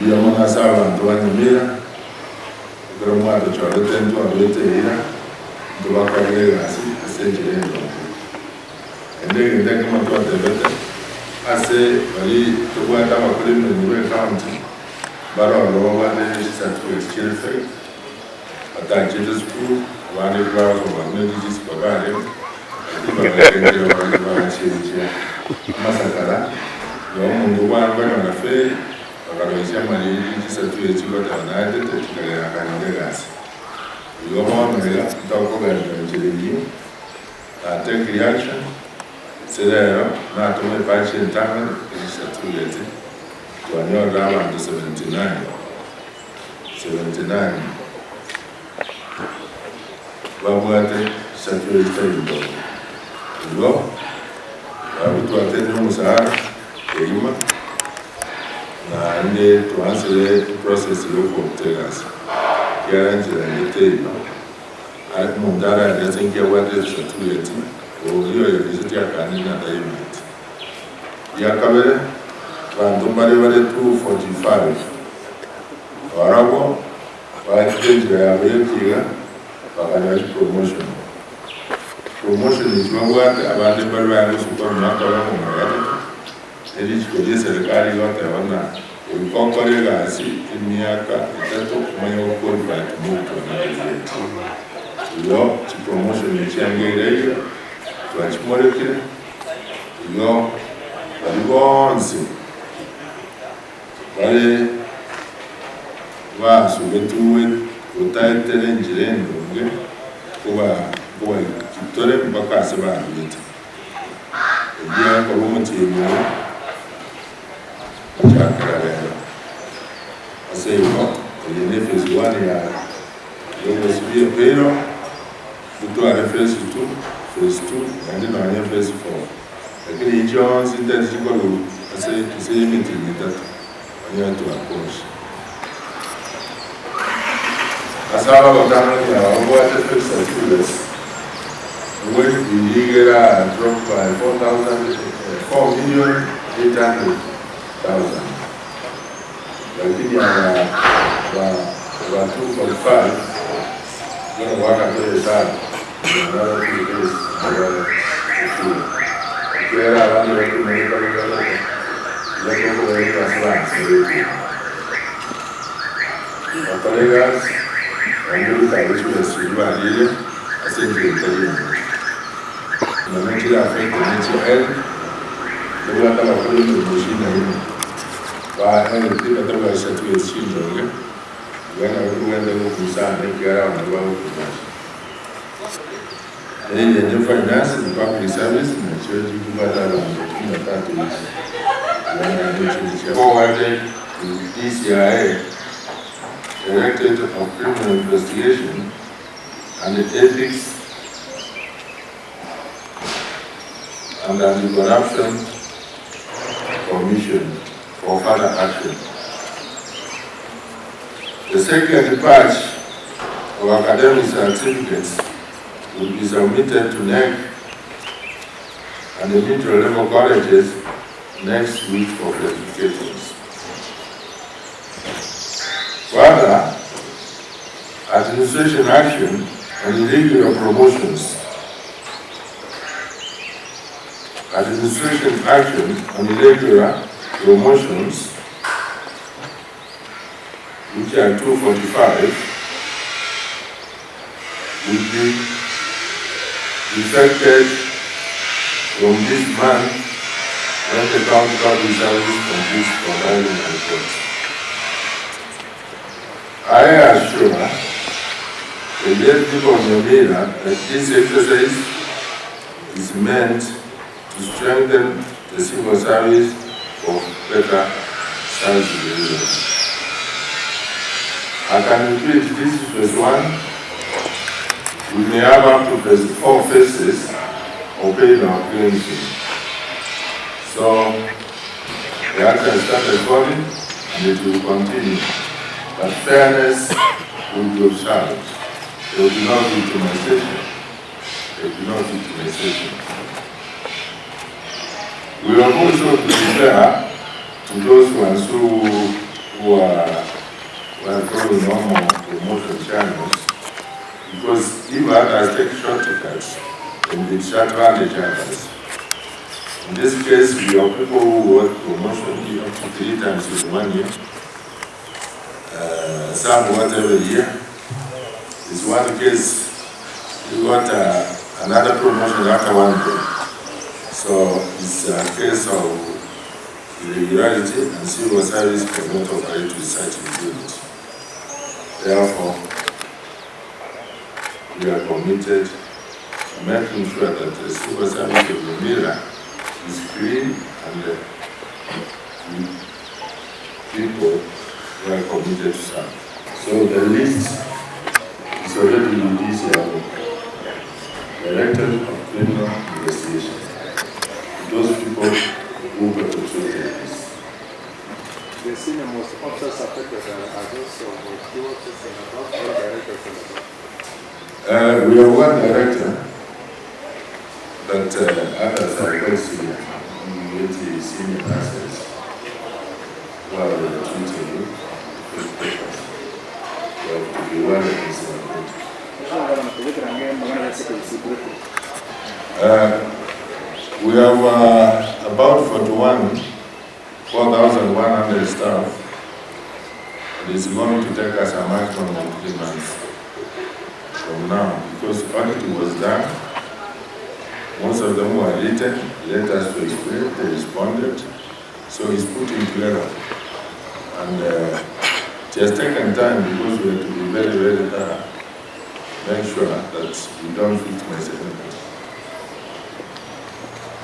Biamona sawa ndo Nyamira Grama to chore tento abete ira ndo bakale gasi asenjere ndo ende ndeke matwa tebete ase bali to kwata makule Nyamira County baro lo wane satu exchange ataje school wane kwa wane dis bagare ibagare wane chiriche masakara yo mungu wane na fe Akaroisha mali satu ya chiko tanade tetikale akaninde gasi. Yoma mela toko gani njiri take reaction sedero na tume pachi ntanga satu yeti wanyo rama ndo 79 wabuate satu yeti ndo yo wabutu atenu musahara eyuma na inde tuanze process yoko tegas ya njira yete at mundara ya zingia wade satu yeti o hiyo ya viziti ya kanina diamond ya kabere bantu bari 245 warabo njira ya bekiga bakanya promotion ni chwangwa abandi bari supermarket mu ngaya Eli chikoje serikali yote wana ukokole gasi miaka itatu mwenye qualified mtu na yetu. Yo promotion ni changere hiyo twachimoleke yo balibonse wale wa subetuwe utaitele njirendo nge kuba kitore mpaka seba yetu. Ndio kwa mtimu I say, the phase 1 ya Yogosibia Pero, Butu are phase 2, phase 2, and then I have phase 4. Lakini hicho sintetiko lu, tuseme mitatu, wanyatu approach. Asaba wakana ya wabuate phase 2, which the Ligera dropped by 4,800,000. Lakini wa 2.5 ndio wakatoe sana ndio kile kera wale watu wanaenda ndio kwa sana colegas ndio karibu sijua ile asante kwa na mimi la fake ni ndio hata kwa kule mjini hivi ba ndio ndio satu ya shinda ile wanaenda kusana kera wanao and the finance and public service and church kubata forwarded to DCIA, Directorate of Criminal Investigation and the Ethics and the Anti-Corruption Commission for further action. The second batch of academic certificates will be submitted to NEC and the neutral level colleges next week for verifications. Further, administration action on irregular promotions. Administration action on irregular promotions, which are 245, will be effected from this month when the county public service completes compiling reports. I assure the late people of Nyamira that this exercise is meant to strengthen the civil service for better service delivery. I can repeat, this is phase 1. We may have up to 4 phases of paying our cleansing. So the action started falling and it will continue. But fairness will be observed. There will be no victimization. There will be no victimization. We are also to be fair to those ones who who are following normal promotion channels, because if others take shortcuts, then they shut down the channels. In this case, we have people who work promotion up to 3 times in 1 year. Some work every year. This one case, we got another promotion after 1 year. So it's a case of irregularity, and civil service cannot operate with such units. Therefore, we are committed to making sure that the civil service of Nyamira is clean and people who are committed to serve. So the list is already in this Director of Criminal Investigation. Those people who perpetrated this. The senior most officers affected are those two officers and all directors. We have one director, but others are very senior. We get the senior persons who are treating you with papers. We have to be one of these. We have about 4,100 staff. It is going to take us a maximum of 3 months from now, because audit was done. Most of them were written, let us to explain, they responded. So it's putting together. And it has taken time because we have to be very, very thorough. Make sure that we don't fix myself.